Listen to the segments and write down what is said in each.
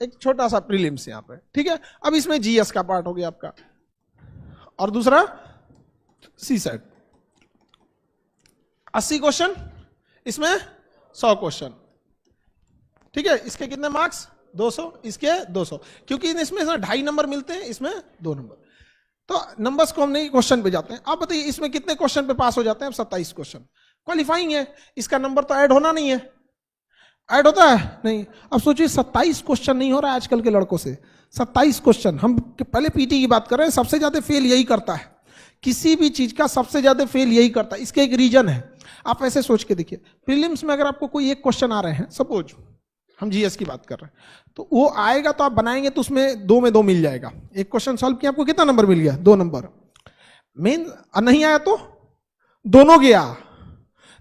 एक छोटा सा प्रीलिम्स यहाँ पे, ठीक है। अब इसमें जीएस का पार्ट हो गया आपका, और दूसरा सीसेट। 80 क्वेश्चन, इसमें 100 क्वेश्चन, ठीक है। इसके कितने मार्क्स? 200, इसके 200, क्योंकि इसमें 2.5 नंबर मिलते हैं, इसमें 2 नंबर। तो नंबर्स को हम नहीं, क्वेश्चन पे जाते हैं। आप बताइए इसमें कितने क्वेश्चन पे पास हो जाते हैं? अब 27 क्वेश्चन क्वालिफाइंग है, इसका नंबर तो ऐड होना नहीं है। ऐड होता है नहीं। अब सोचिए 27 क्वेश्चन नहीं हो रहा है आजकल के लड़कों से। 27 क्वेश्चन, हम पहले पीटी की बात कर रहे हैं, सबसे ज्यादा फेल यही करता है, किसी भी चीज का सबसे ज्यादा फेल यही करता है। इसके एक रीजन है, आप ऐसे सोच के देखिए, प्रीलिम्स में अगर आपको कोई एक क्वेश्चन आ रहे हैं, सपोज हम जीएस की बात कर रहे हैं, तो वो आएगा तो आप बनाएंगे तो उसमें 2 में 2 मिल जाएगा। एक क्वेश्चन सॉल्व किया, आपको कितना नंबर मिल गया? 2 नंबर। मेन नहीं आया तो दोनों गया,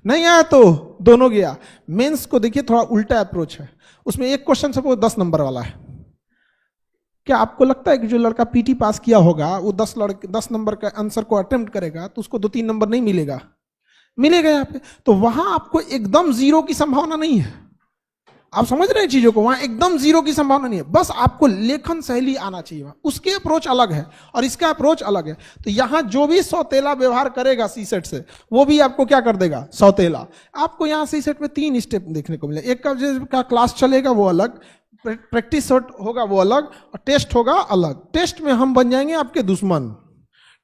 नहीं आया तो दोनों गया। मेंस को देखिए थोड़ा उल्टा अप्रोच है, उसमें एक क्वेश्चन सपोज 10 नंबर वाला है। क्या आपको लगता है कि जो लड़का पीटी पास किया होगा वो 10 नंबर का आंसर को अटेम्प्ट करेगा तो उसको 2-3 नंबर नहीं मिलेगा? मिलेगा यहाँ पे। तो वहां आपको एकदम 0 की संभावना नहीं है। आप समझ रहे हैं चीजों को? वहां एकदम 0 की संभावना नहीं है, बस आपको लेखन शैली आना चाहिए। उसके अप्रोच अलग है और इसका अप्रोच अलग है। तो यहां जो भी सौतेला व्यवहार करेगा सीसेट से, वो भी आपको क्या कर देगा? सौतेला। आपको यहां सीसेट में 3 स्टेप देखने को मिले। एक का क्लास चलेगा वो अलग, प्रैक्टिस होगा वो अलग, और टेस्ट होगा अलग। टेस्ट में हम बन जाएंगे आपके दुश्मन,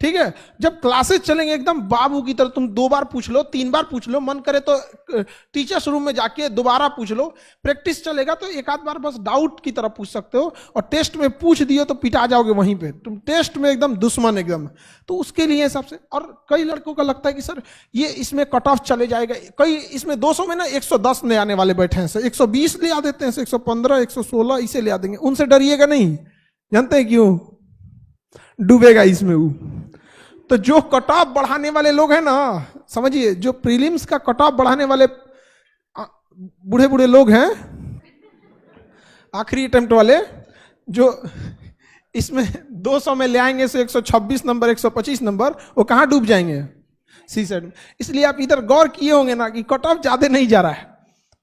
ठीक है। जब क्लासेस चलेंगे एकदम बाबू की तरह, तुम 2 बार पूछ लो, 3 बार पूछ लो, मन करे तो टीचर्स रूम में जाके दोबारा पूछ लो। प्रैक्टिस चलेगा तो एक आध बार बस डाउट की तरह पूछ सकते हो, और टेस्ट में पूछ दियो तो पिटा जाओगे वहीं पे, तुम टेस्ट में एकदम दुश्मन एकदम। तो उसके लिए सबसे, और कई लड़कों का लगता है कि सर ये इसमें कट ऑफ चले जाएगा, कई इसमें 200 में ना 110 ले आने वाले बैठे हैं, 120 ले आ देते हैं, 115, 116 इसे ले आ देंगे। उनसे डरिएगा नहीं, जानते हैं क्यों? डूबेगा इसमें वो। तो जो कट ऑफ बढ़ाने वाले लोग हैं ना, समझिए, जो प्रीलिम्स का कट ऑफ बढ़ाने वाले बूढ़े बूढ़े लोग हैं, आखिरी अटेम्प्ट वाले, जो इसमें 200 में ले आएंगे से 126 नंबर, 125 नंबर, वो कहां डूब जाएंगे? सीसेट में। इसलिए आप इधर गौर किए होंगे ना कि कट ऑफ ज्यादा नहीं जा रहा है,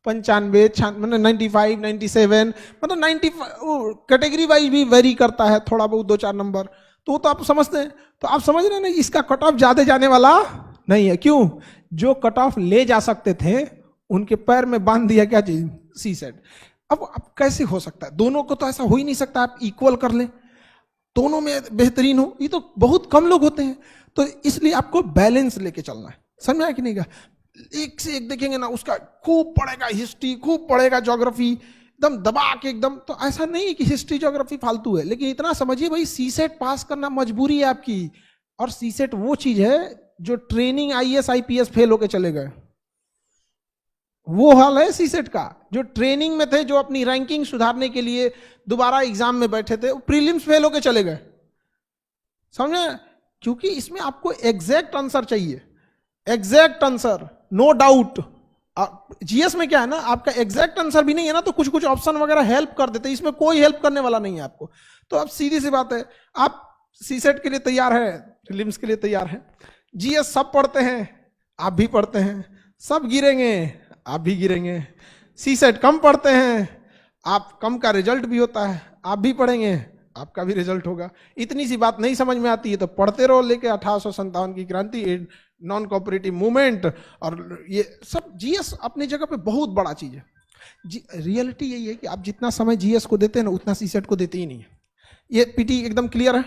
95, मतलब 95, 97, मतलब 95 कैटेगरी वाइज भी वेरी करता है थोड़ा बहुत, 2-4 नंबर। तो आप समझते हैं, तो आप समझ रहे हैं ना, इसका कट ऑफ ज्यादा जाने वाला नहीं है। क्यों? जो कट ऑफ ले जा सकते थे उनके पैर में बांध दिया क्या चीज? सीसेट। अब कैसे हो सकता है? दोनों को तो ऐसा हो ही नहीं सकता आप इक्वल कर लें, दोनों में बेहतरीन हो, ये तो बहुत कम लोग होते हैं। तो इसलिए आपको बैलेंस लेके चलना है, समझ में आया कि नहीं? एक से एक देखेंगे ना, उसका खूब पढ़ेगा हिस्ट्री, खूब पढ़ेगा ज्योग्राफी, एकदम दबा के एकदम। तो ऐसा नहीं है कि हिस्ट्री ज्योग्राफी फालतू है, लेकिन इतना समझिए भाई, सीसेट पास करना मजबूरी है आपकी। और सीसेट वो चीज है जो ट्रेनिंग आईएएस आईपीएस फेल होके चले गए, वो हाल है सीसेट का। जो ट्रेनिंग में थे, जो अपनी रैंकिंग सुधारने के लिए दोबारा एग्जाम में बैठे थे, प्रीलिम्स फेल होके चले गए, समझे? क्योंकि इसमें आपको एग्जैक्ट आंसर चाहिए, exact answer, no doubt. GS में क्या है ना, आपका एग्जैक्ट आंसर भी नहीं है ना, तो कुछ कुछ ऑप्शन वगैरह हेल्प कर देते हैं, इसमें कोई हेल्प करने वाला नहीं है आपको। तो अब सीधी सी बात है, आप सीसेट के लिए तैयार है, प्रीलिम्स के लिए तैयार है। जीएस सब पढ़ते हैं, आप भी पढ़ते हैं, सब गिरेंगे, आप भी गिरेंगे। सीसेट कम पढ़ते हैं, आप कम का रिजल्ट भी होता है, आप भी पढ़ेंगे, आपका भी रिजल्ट होगा। इतनी सी बात नहीं समझ में आती है तो पढ़ते रहो, लेके 1857 की क्रांति, नॉन कोऑपरेटिव मूवमेंट, और ये सब जीएस अपनी जगह पे बहुत बड़ा चीज है। रियलिटी यही है कि आप जितना समय जीएस को देते हैं ना, उतना सीसेट को देते ही नहीं है। ये पीटी एकदम क्लियर है?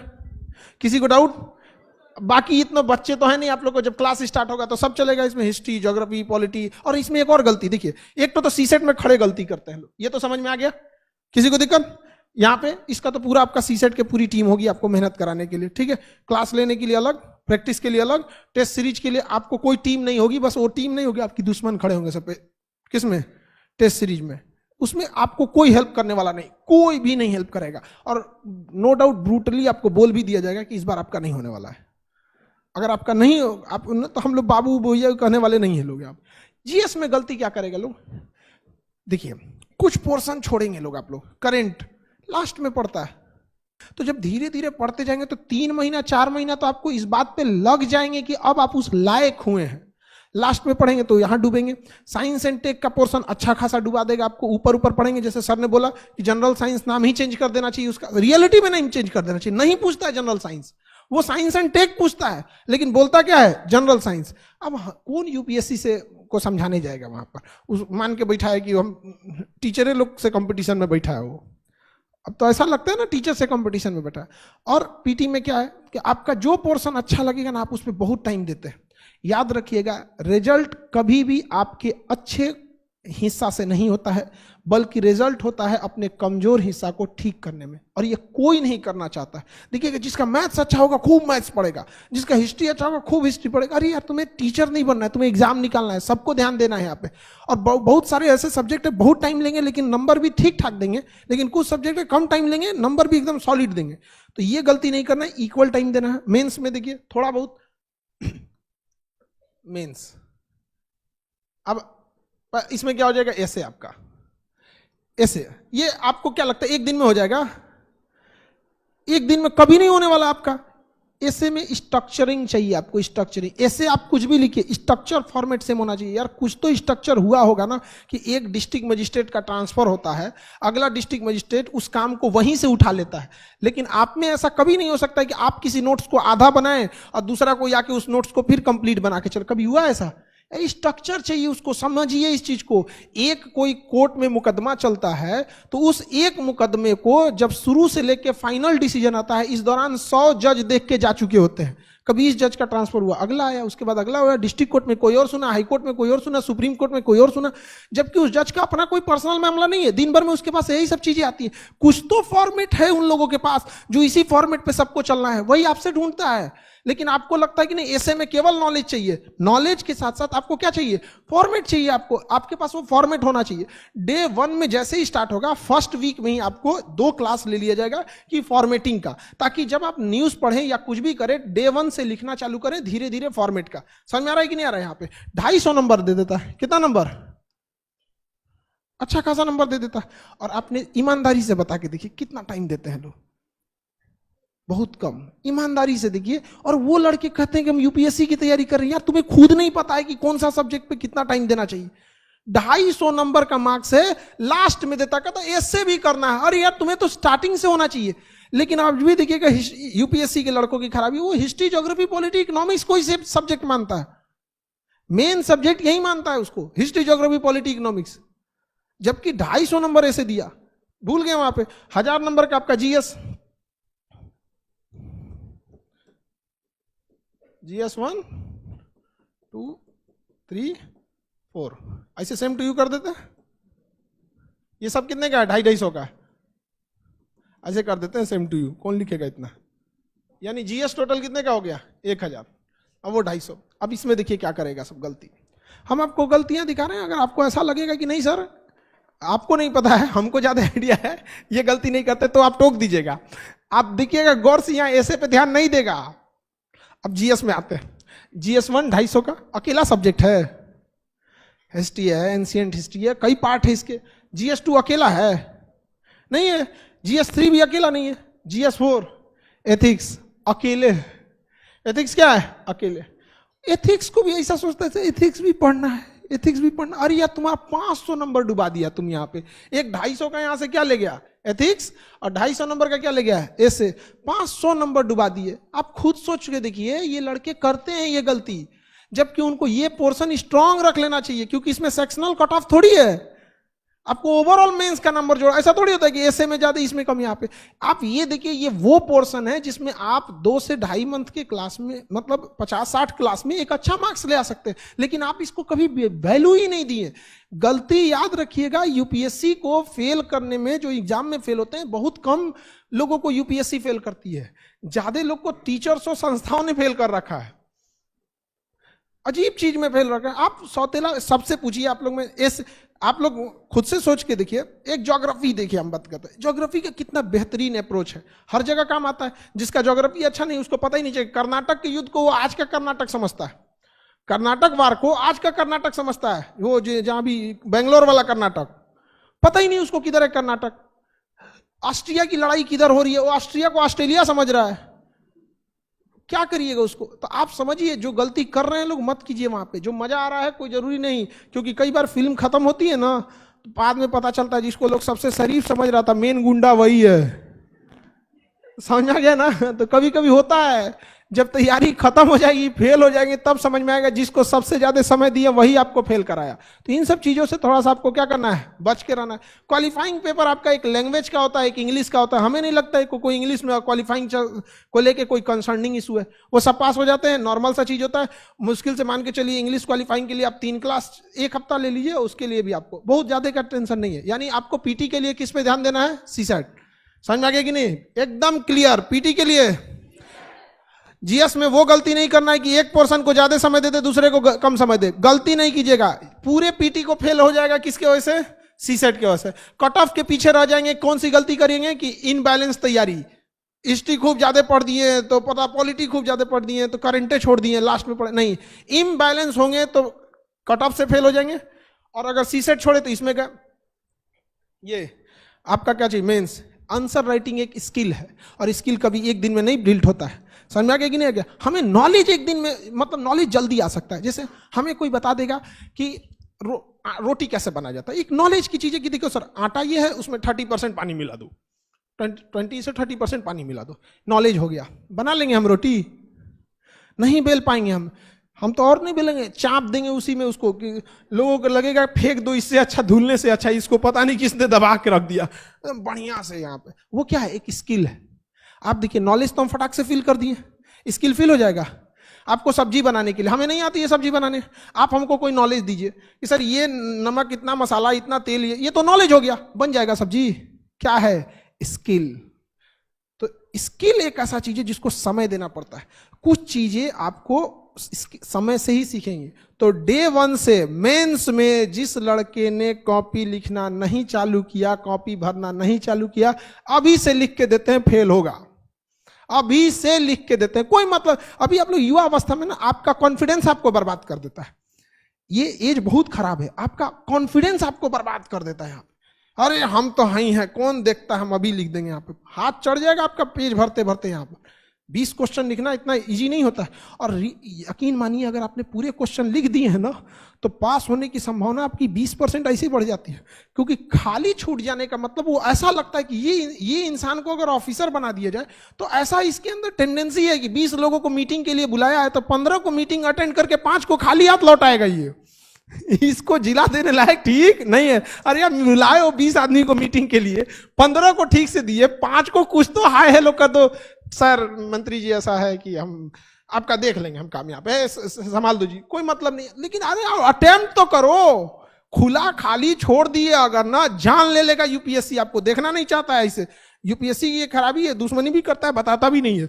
किसी को डाउट? बाकी इतने बच्चे तो है नहीं आप लोग को, जब क्लास स्टार्ट होगा तो सब चलेगा इसमें, हिस्ट्री, ज्योग्राफी, पॉलिटी। और इसमें एक और गलती देखिए, एक तो सीसेट में खड़े गलती करते हैं लोग, ये तो समझ में आ गया, किसी को दिक्कत? यहाँ पे इसका तो पूरा आपका सीसेट के पूरी टीम होगी आपको मेहनत कराने के लिए, ठीक है। क्लास लेने के लिए अलग, प्रैक्टिस के लिए अलग, टेस्ट सीरीज के लिए आपको कोई टीम नहीं होगी। बस वो टीम नहीं होगी, आपकी दुश्मन खड़े होंगे सब पे। किसमें? टेस्ट सीरीज में। उसमें आपको कोई हेल्प करने वाला नहीं, कोई भी नहीं हेल्प करेगा। और नो डाउट ब्रूटली आपको बोल भी दिया जाएगा कि इस बार आपका नहीं होने वाला है। अगर आपका नहीं हो, आप तो हम लोग बाबू भैया कहने वाले नहीं है लोग। आप जीएस में गलती क्या करेगा लोग? देखिए, कुछ पोर्शन छोड़ेंगे लोग, आप लोग करेंट लास्ट में पड़ता है, तो जब धीरे धीरे पढ़ते जाएंगे तो 3 महीना 4 महीना तो आपको इस बात पे लग जाएंगे कि अब आप उस लायक हुए हैं। लास्ट में पढ़ेंगे तो यहां डूबेंगे। साइंस एंड टेक का पोर्शन अच्छा खासा डुबा देगा आपको। ऊपर ऊपर पढ़ेंगे, जैसे सर ने बोला कि जनरल साइंस नाम ही चेंज कर देना चाहिए, उसका रियलिटी में नहीं चेंज कर देना चाहिए। नहीं पूछता है जनरल साइंस, वो साइंस एंड टेक पूछता है, लेकिन बोलता क्या है, जनरल साइंस। अब कौन यूपीएससी से को समझाने जाएगा वहां पर? उस मान के बैठा है कि हम टीचर लोग से कंपटीशन में बैठा है वो। अब तो ऐसा लगता है ना टीचर से कंपटीशन में बैठा है। और पीटी में क्या है कि आपका जो पोर्शन अच्छा लगेगा ना, आप उसमें बहुत टाइम देते हैं। याद रखिएगा, रिजल्ट कभी भी आपके अच्छे हिस्सा से नहीं होता है, बल्कि रिजल्ट होता है अपने कमजोर हिस्सा को ठीक करने में, और ये कोई नहीं करना चाहता है। देखिएगा, जिसका मैथ्स अच्छा होगा खूब मैथ्स पढ़ेगा, जिसका हिस्ट्री अच्छा होगा खूब हिस्ट्री पढ़ेगा। अरे यार, तुम्हें टीचर नहीं बनना है, तुम्हें एग्जाम निकालना है, सबको ध्यान देना है यहाँ पे। और बहुत सारे ऐसे सब्जेक्ट है बहुत टाइम लेंगे लेकिन नंबर भी ठीक ठाक देंगे, लेकिन कुछ सब्जेक्ट है कम टाइम लेंगे, नंबर भी एकदम सॉलिड देंगे। तो ये गलती नहीं करना है, इक्वल टाइम देना है। मेंस में देखिए थोड़ा बहुत मेंस, अब इसमें क्या हो जाएगा, ऐसे आपका ऐसे, ये आपको क्या लगता है एक दिन में हो जाएगा? एक दिन में कभी नहीं होने वाला आपका। ऐसे में स्ट्रक्चरिंग चाहिए आपको, स्ट्रक्चरिंग। ऐसे आप कुछ भी लिखिए, स्ट्रक्चर फॉर्मेट सेम होना चाहिए। यार कुछ तो स्ट्रक्चर हुआ होगा ना, कि एक डिस्ट्रिक्ट मजिस्ट्रेट का ट्रांसफर होता है, अगला डिस्ट्रिक्ट मजिस्ट्रेट उस काम को वहीं से उठा लेता है। लेकिन आप में ऐसा कभी नहीं हो सकता कि आप किसी नोट्स को आधा बनाएं और दूसरा कोई आके उस नोट्स को फिर कंप्लीट बना के चले। कभी हुआ ऐसा? स्ट्रक्चर चाहिए उसको, समझिए इस चीज को। एक कोई कोर्ट में मुकदमा चलता है तो उस एक मुकदमे को जब शुरू से लेके फाइनल डिसीजन आता है, इस दौरान 100 जज देख के जा चुके होते हैं। कभी इस जज का ट्रांसफर हुआ, अगला आया, उसके बाद अगला हुआ, डिस्ट्रिक्ट कोर्ट में कोई और सुना, हाई कोर्ट में कोई और सुना, सुप्रीम कोर्ट में कोई और सुना, जबकि उस जज का अपना कोई पर्सनल मामला नहीं है। दिन भर में उसके पास यही सब चीजें आती है। कुछ तो फॉर्मेट है उन लोगों के पास जो इसी फॉर्मेट पे सबको चलना है, वही आपसे ढूंढता है। लेकिन आपको लगता है कि नहीं, ऐसे में केवल नॉलेज चाहिए। नॉलेज के साथ साथ आपको क्या चाहिए? फॉर्मेट चाहिए आपको। आपके पास वो फॉर्मेट होना चाहिए। डे 1 में जैसे ही स्टार्ट होगा, फर्स्ट वीक में ही आपको 2 क्लास ले लिया जाएगा कि फॉर्मेटिंग का, ताकि जब आप न्यूज पढ़ें या कुछ भी करें, डे 1 से लिखना चालू करें धीरे धीरे फॉर्मेट का। समझ में आ रहा है कि नहीं आ रहा है? यहाँ पे 250 नंबर दे देता है। कितना नंबर? अच्छा खासा नंबर दे देता है। और आपने ईमानदारी से बता के देखिए कितना टाइम देते हैं लोग, बहुत कम। ईमानदारी से देखिए। और वो लड़के कहते हैं कि हम यूपीएससी की तैयारी कर रहे हैं। यार तुम्हें खुद नहीं पता है कि कौन सा सब्जेक्ट पे कितना टाइम देना चाहिए। 250 नंबर का मार्क्स है, लास्ट में देता, कहता ऐसे भी करना है। अरे यार तुम्हें तो स्टार्टिंग से होना चाहिए। लेकिन आप भी देखिएगा यूपीएससी के लड़कों की खराबी, वो हिस्ट्री, ज्योग्राफी, पॉलिटी, इकोनॉमिक्स कोई से सब्जेक्ट मानता है, मेन सब्जेक्ट यही मानता है उसको, हिस्ट्री, ज्योग्राफी, पॉलिटी, इकोनॉमिक्स। जबकि 250 नंबर ऐसे दिया, भूल गए वहां पे। 1000 नंबर का आपका जीएस 1 2 3 4 ऐसे सेम टू यू कर देते हैं। ये सब कितने का है? 250 का। ऐसे कर देते हैं सेम टू यू। कौन लिखेगा इतना? यानी जीएस टोटल कितने का हो गया? 1000। अब वो 250। अब इसमें देखिए क्या करेगा सब गलती। हम आपको गलतियां दिखा रहे हैं। अगर आपको ऐसा लगेगा कि नहीं सर आपको नहीं पता है, हमको ज्यादा आइडिया है, ये गलती नहीं करते, तो आप टोक दीजिएगा। आप देखिएगा गौर से, यहां ऐसे पे ध्यान नहीं देगा। अब जीएस में आते हैं। जीएस 1 250 का अकेला सब्जेक्ट है। हिस्ट्री है, एंशिएंट हिस्ट्री है, कई पार्ट है इसके। जीएस 2 अकेला है नहीं है। जीएस 3 भी अकेला नहीं है। जीएस 4 एथिक्स अकेले। एथिक्स क्या है? अकेले। एथिक्स को भी ऐसा सोचता है एथिक्स भी पढ़ना है, एथिक्स भी पढ़ना। अरे यार तुम्हारा 500 नंबर डुबा दिया तुम यहाँ पे। एक 250 का यहां से क्या ले गया? एथिक्स। और 250 नंबर का क्या ले गया है? ऐसे 500 नंबर डुबा दिए। आप खुद सोच के देखिए, ये लड़के करते हैं ये गलती, जबकि उनको ये पोर्शन स्ट्रांग रख लेना चाहिए, क्योंकि इसमें सेक्शनल कट ऑफ थोड़ी है। आपको ओवरऑल मेंस का नंबर जोड़ा, ऐसा थोड़ी होता है कि ऐसे में ज्यादा इसमें कम। यहाँ पे आप ये देखिए, ये वो पोर्शन है जिसमें आप 2 से 2.5 मंथ के क्लास में, मतलब 50-60 क्लास में एक अच्छा मार्क्स ले आ सकते हैं। लेकिन आप इसको कभी वैल्यू ही नहीं दिए। गलती याद रखिएगा, यूपीएससी को फेल करने में, जो एग्जाम में फेल होते हैं, बहुत कम लोगों को यूपीएससी फेल करती है। ज्यादा लोग को टीचर्स और संस्थाओं ने फेल कर रखा है। अजीब चीज में फेल रखा है। आप सौतेला सबसे पूछिए, आप लोग में आप लोग खुद से सोच के देखिए। एक ज्योग्राफी देखिए, हम बात करते हैं ज्योग्राफी का कितना बेहतरीन अप्रोच है, हर जगह काम आता है। जिसका ज्योग्राफी अच्छा नहीं, उसको पता ही नहीं चाहिए। कर्नाटक के युद्ध को वो आज का कर्नाटक समझता है, कर्नाटक वार को आज का कर्नाटक समझता है। वो जहां भी बेंगलोर वाला कर्नाटक, पता ही नहीं उसको किधर है कर्नाटक। ऑस्ट्रिया की लड़ाई किधर हो रही है, वो ऑस्ट्रिया को ऑस्ट्रेलिया समझ रहा है। क्या करिएगा उसको? तो आप समझिए, जो गलती कर रहे हैं लोग मत कीजिए वहां पे। जो मजा आ रहा है कोई जरूरी नहीं, क्योंकि कई बार फिल्म खत्म होती है ना, तो बाद में पता चलता है जिसको लोग सबसे शरीफ समझ रहा था, मेन गुंडा वही है। समझ आ गया ना? तो कभी कभी होता है, जब तैयारी खत्म हो जाएगी, फेल हो जाएंगे, तब समझ में आएगा जिसको सबसे ज्यादा समय दिया वही आपको फेल कराया। तो इन सब चीजों से थोड़ा सा आपको क्या करना है, बच के रहना है। क्वालिफाइंग पेपर आपका एक लैंग्वेज का होता है, एक इंग्लिश का होता है। हमें नहीं लगता है कोई इंग्लिश में क्वालिफाइंग को लेके कोई कंसर्निंग इशू है, वो सब पास हो जाते हैं, नॉर्मल सा चीज होता है। मुश्किल से मान के चलिए इंग्लिश क्वालिफाइंग के लिए आप 3 क्लास 1 हफ्ता ले लीजिए, उसके लिए भी आपको बहुत ज्यादा का टेंशन नहीं है। यानी आपको पीटी के लिए किस पे ध्यान देना है, सीसेट। समझ में आ गया कि नहीं? एकदम क्लियर। पीटी के लिए जीएस में वो गलती नहीं करना है कि एक पोर्शन को ज्यादा समय देते दूसरे को कम समय दे, गलती नहीं कीजिएगा। पूरे पीटी को फेल हो जाएगा किसके वजह से, सीसेट के वजह से। कट ऑफ के पीछे रह जाएंगे। कौन सी गलती करेंगे कि इनबैलेंस तैयारी, हिस्ट्री खूब ज्यादा पढ़ दिए तो पता, पॉलिटी खूब ज्यादा पढ़ दिए तो करेंटे छोड़ दिए, लास्ट में पढ़े नहीं। इम्बैलेंस होंगे तो कट ऑफ से फेल हो जाएंगे। और अगर सीसेट छोड़े तो इसमें क्या, ये आपका क्या चाहिए, मेंस। आंसर राइटिंग एक स्किल है, और स्किल कभी एक दिन में नहीं बिल्ड होता है। समझ में आ गया कि नहीं आ गया? हमें नॉलेज एक दिन में, मतलब नॉलेज जल्दी आ सकता है। जैसे हमें कोई बता देगा कि रोटी कैसे बना जाता है, एक नॉलेज की चीज है कि देखो सर आटा ये है, उसमें 30% पानी मिला दो, 20 से 30% पानी मिला दो, नॉलेज हो गया। बना लेंगे हम रोटी? नहीं बेल पाएंगे हम तो और नहीं बेलेंगे, चाप देंगे उसी में उसको कि लोगों को लगेगा फेंक दो, इससे अच्छा धुलने से अच्छा इसको पता नहीं किसने दबा के रख दिया बढ़िया से यहाँ पे। वो क्या है, एक स्किल है। आप देखिए नॉलेज तो हम फटाक से फील कर दिए, स्किल फील हो जाएगा। आपको सब्जी बनाने के लिए, हमें नहीं आती है सब्जी बनाने, आप हमको कोई नॉलेज दीजिए कि सर ये नमक इतना, मसाला इतना, तेल ये तो नॉलेज हो गया, बन जाएगा सब्जी। क्या है, स्किल। तो स्किल एक ऐसा चीज है जिसको समय देना पड़ता है। कुछ चीजें आपको समय से ही सीखेंगे। तो डे 1 से मेंस में जिस लड़के ने कॉपी लिखना नहीं चालू किया, कॉपी भरना नहीं चालू किया, अभी से लिख के देते हैं फेल होगा। अभी से लिख के देते हैं, कोई मतलब। अभी आप लोग युवा अवस्था में ना, आपका कॉन्फिडेंस आपको बर्बाद कर देता है। ये एज बहुत खराब है, आपका कॉन्फिडेंस आपको बर्बाद कर देता है। अरे हम तो ही हैं, कौन देखता है, हम अभी लिख देंगे। यहाँ पे हाथ चढ़ जाएगा आपका पेज भरते भरते। यहाँ पर 20 क्वेश्चन लिखना इतना इजी नहीं होता है। और यकीन मानिए, अगर आपने पूरे क्वेश्चन लिख दिए हैं ना, तो पास होने की संभावना आपकी 20% ऐसे ही बढ़ जाती है। क्योंकि खाली छूट जाने का मतलब, वो ऐसा लगता है कि ये इंसान को अगर ऑफिसर बना दिया जाए, तो ऐसा इसके अंदर टेंडेंसी है कि 20 लोगों को मीटिंग के लिए बुलाया है, तो 15 को मीटिंग अटेंड करके 5 को खाली हाथ लौटाएगा। ये इसको जिला देने लायक ठीक नहीं है। अरे यार मिलाए हो 20 आदमी को मीटिंग के लिए, 15 को ठीक से दिए, 5 को कुछ तो हाय हेलो कर दो, सर मंत्री जी ऐसा है कि हम आपका देख लेंगे, हम कामयाब है, संभाल दो जी, कोई मतलब नहीं। लेकिन अरे अटेम्प्ट तो करो। खुला खाली छोड़ दिए अगर ना, जान ले लेगा यूपीएससी। आपको देखना नहीं चाहता है इसे। यूपीएससी की ये खराबी है, दुश्मनी भी करता है, बताता भी नहीं है,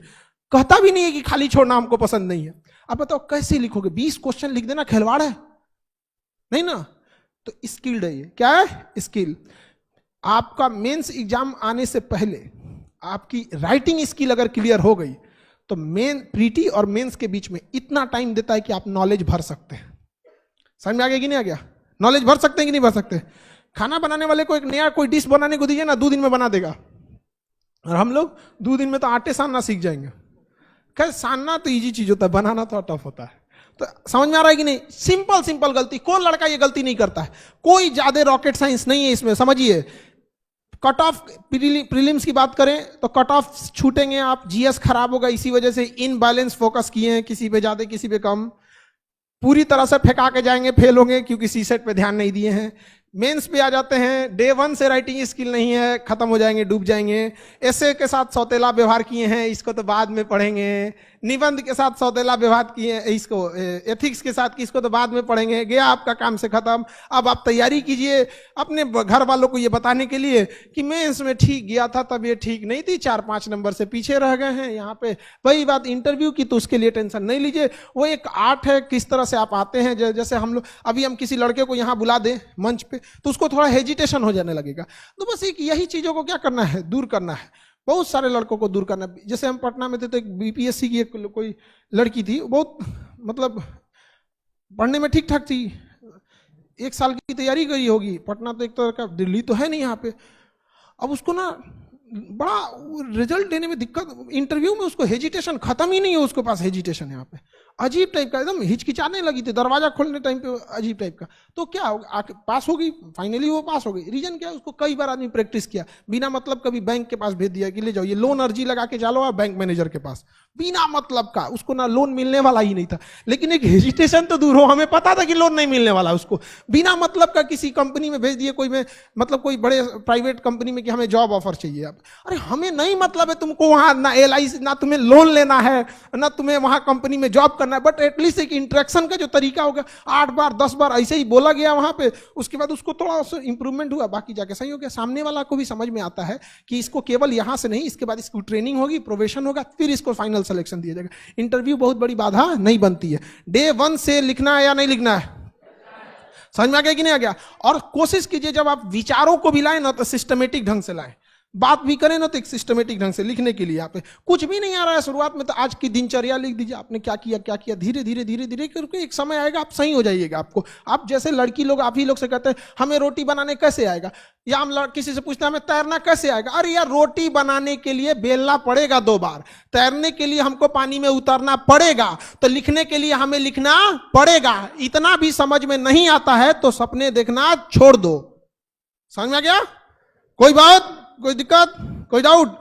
कहता भी नहीं है कि खाली छोड़ना हमको पसंद नहीं है। अब बताओ कैसे लिखोगे? 20 क्वेश्चन लिख देना खिलवाड़ है नहीं ना? तो स्किल्ड है ये। क्या है? स्किल। आपका मेंस एग्जाम आने से पहले आपकी राइटिंग स्किल अगर क्लियर हो गई, तो प्रीटी और मेंस के बीच में इतना टाइम देता है कि आप नॉलेज भर सकते हैं। समझ में आ गया कि नहीं आ गया? नॉलेज भर सकते हैं कि नहीं भर सकते? खाना बनाने वाले को एक नया कोई डिश बनाने को दीजिए ना, 2 दिन में बना देगा। और हम लोग 2 दिन में तो आटे सानना सीख जाएंगे। खैर सानना तो इजी चीज होता है, बनाना तो टफ होता है। तो समझ में आ रहा है कि नहीं? सिंपल गलती, कोई लड़का ये गलती नहीं करता है, कोई ज्यादा रॉकेट साइंस नहीं है इसमें। समझिए, कट ऑफ प्रीलिम्स की बात करें तो कट ऑफ छूटेंगे आप, जीएस खराब होगा, इसी वजह से इनबैलेंस फोकस किए हैं, किसी पे ज्यादा किसी पे कम, पूरी तरह से फेंका के जाएंगे, फेल होंगे क्योंकि सीसेट पे ध्यान नहीं दिए हैं। मेंस पे आ जाते हैं, डे 1 से राइटिंग स्किल नहीं है, खत्म हो जाएंगे, डूब जाएंगे। एसे के साथ सौतेला व्यवहार किए हैं, इसको तो बाद में पढ़ेंगे। निबंध के साथ सौतेला व्यवहार किए, इसको एथिक्स के साथ किसको तो बाद में पढ़ेंगे। गया आपका काम से खत्म। अब आप तैयारी कीजिए अपने घर वालों को ये बताने के लिए कि मेंस में ठीक गया था, तब ये ठीक नहीं थी, 4-5 नंबर से पीछे रह गए हैं। यहाँ पे वही बात इंटरव्यू की, तो उसके लिए टेंशन नहीं लीजिए, वो एक आर्ट है, किस तरह से आप आते हैं। जैसे हम लोग अभी हम किसी लड़के को यहाँ बुला दें मंच पे, तो उसको थोड़ा हेजिटेशन हो जाने लगेगा। तो बस एक यही चीजों को क्या करना है, दूर करना है। बहुत सारे लड़कों को दूर करना। जैसे हम पटना में थे तो एक बीपीएससी की एक कोई लड़की थी, बहुत मतलब पढ़ने में ठीक ठाक थी, 1 साल की तैयारी करी होगी। पटना तो एक तरह का दिल्ली तो है नहीं यहाँ पे। अब उसको ना बड़ा रिजल्ट देने में दिक्कत, इंटरव्यू में उसको हेजिटेशन खत्म ही नहीं है, उसके पास हेजिटेशन यहाँ पे अजीब टाइप का, एकदम हिचकिचाने लगी थी दरवाजा खोलने टाइम पे, अजीब टाइप का। तो क्या पास हो गई, फाइनली वो पास हो गई। रीजन क्या है, उसको कई बार आदमी प्रैक्टिस किया, बिना मतलब कभी बैंक के पास भेज दिया कि ले जाओ ये लोन अर्जी लगा के चलो आप बैंक मैनेजर के पास, बिना मतलब का, उसको ना लोन मिलने वाला ही नहीं था, लेकिन एक हेजिटेशन तो दूर हो, हमें पता था कि लोन नहीं मिलने वाला, उसको बिना मतलब का किसी कंपनी में भेज दिए, कोई में मतलब कोई बड़े प्राइवेट कंपनी में कि हमें जॉब ऑफर चाहिए। अब अरे हमें नहीं मतलब है तुमको वहां ना LIC, ना तुम्हें लोन लेना है, ना तुम्हें वहां कंपनी में जॉब करना है, बट एटलीस्ट एक इंटरेक्शन का जो तरीका होगा, 8 बार 10 बार ऐसे ही बोला गया वहां पे, उसके बाद उसको थोड़ा इंप्रूवमेंट हुआ, बाकी जाके सही हो गया। सामने वाला को भी समझ में आता है कि इसको केवल यहां से नहीं, इसके बाद इसको ट्रेनिंग होगी, प्रोबेशन होगा, फिर इसको फाइनल सिलेक्शन दिया जाएगा। इंटरव्यू बहुत बड़ी बाधा नहीं बनती है। डे 1 से लिखना है या नहीं लिखना है, समझ में आ गया कि नहीं आ गया? और कोशिश कीजिए जब आप विचारों को भी लाए ना तो सिस्टमेटिक ढंग से लाएं, बात भी करें ना तो एक सिस्टमेटिक ढंग से लिखने के लिए। आप कुछ भी नहीं आ रहा है शुरुआत में तो आज की दिनचर्या लिख दीजिए, आपने क्या किया क्या किया, धीरे धीरे धीरे धीरे करके एक समय आएगा आप सही हो जाइएगा। आपको, आप जैसे लड़की लोग आप ही लोग से कहते हैं हमें रोटी बनाने कैसे आएगा, या हम किसी से पूछते हैं हमें तैरना कैसे आएगा, अरे यार रोटी बनाने के लिए बेलना पड़ेगा 2 बार, तैरने के लिए हमको पानी में उतरना पड़ेगा, तो लिखने के लिए हमें लिखना पड़ेगा। इतना भी समझ में नहीं आता है तो सपने देखना छोड़ दो। समझ में आ गया? कोई बात, कोई दिक्कत, कोई डाउट?